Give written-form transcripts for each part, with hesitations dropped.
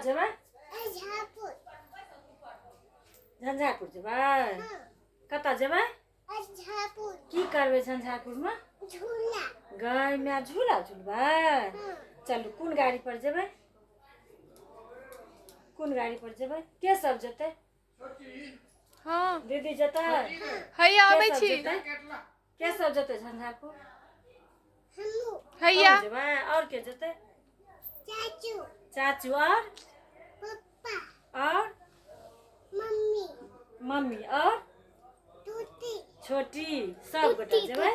जेबै झंझारपुर जेबै कतऽ जेबै की करबै झंझारपुरमे गाय में झूला झूलबै चलू कोन गाड़ी पर जेबै के सब जेतै हाँ दीदी जेतै हैया आबै छी के सब जेतै झंझारपुर हैया जेबै और के जेतै चाचू और मम्मी और छोटी सब गोटा जेबै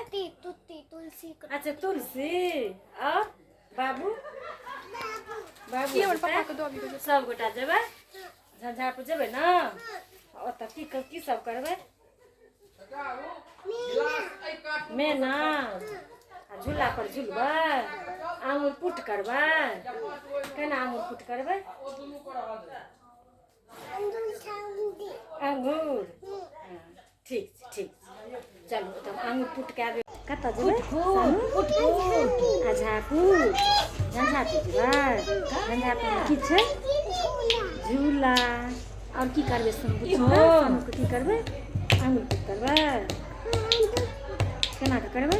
अच्छा तुलसी और बाबू की हमर पापा के दो अभी को सब गोटा जेबै झंझारपुर जेबै ना ओतऽ की सब करबै मेना झूला पर झूलबै आंगूर पुट करबै केना आंगूर पुट करबै अंगूर ठीक ठीक चलू तब आंगूर पुट के आबे कतऽ जेबै झंझारपुर जेबै झंझारपुर की छै झूला और की करबै की करबै आंगूर पुट करबै केना के करबै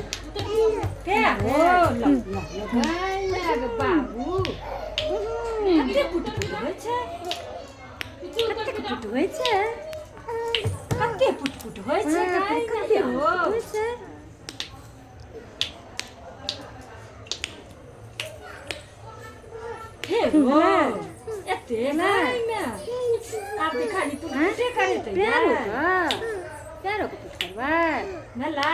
बाबू कते पुट होइ छै कते पुट होइ छै एते आप खाली तू करे पैरों को पुट करबै नला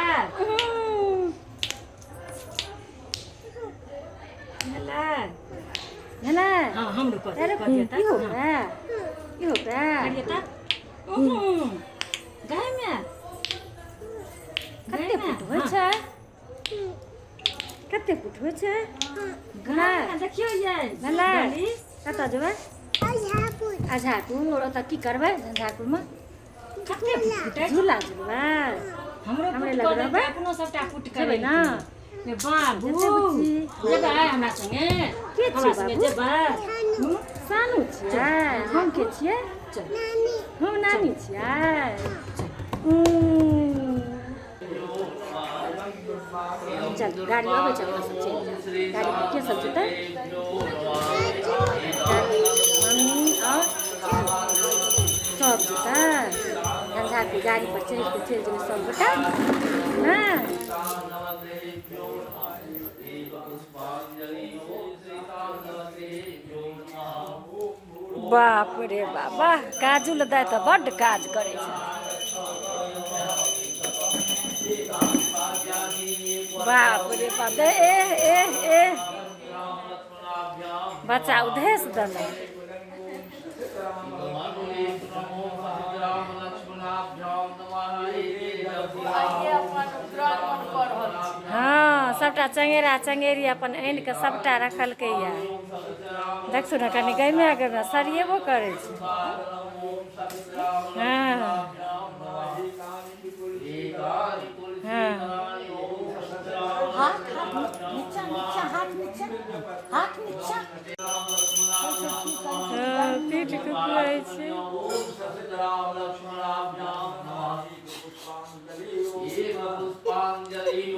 हाँ हमरो कर देता ई होता गाय में कते पुट होइ छै गाय देखियो ये नला कतऽ जेबै झंझारपुर ओतऽ की करबै झंझारपुरमे झूला झूलबै हमरे लग रहबै अपनो सबटा पुट करबै ना बाबू जेबै हमरा संगे जेबै सानू छियै हम के छियै हम नानी छियै चल गाड़ी अबै छै अपना सब चलि गाड़ी पर के सब जेतै मम्मी और सब जेतै झंझारपुर गाड़ी पर चढ़ि के चलि जेबै सब गोटा ना बाप रे बाबा काजू दाय तऽ बड्ड काज करै छै बाप रे बाप बच्चा उधेस देलक हाँ सबटा चंगेरा चंगेरी अपन आनि कऽ सबटा रखलकै या देखू ने कनि गैमे गैमे सरियेबो करै छै हाँ पीठ कुकुआइ छै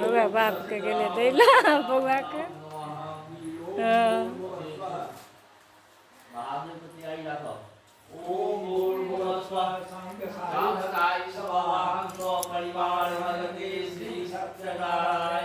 बौआ बाप के गेले दै ला बौआ के परिवार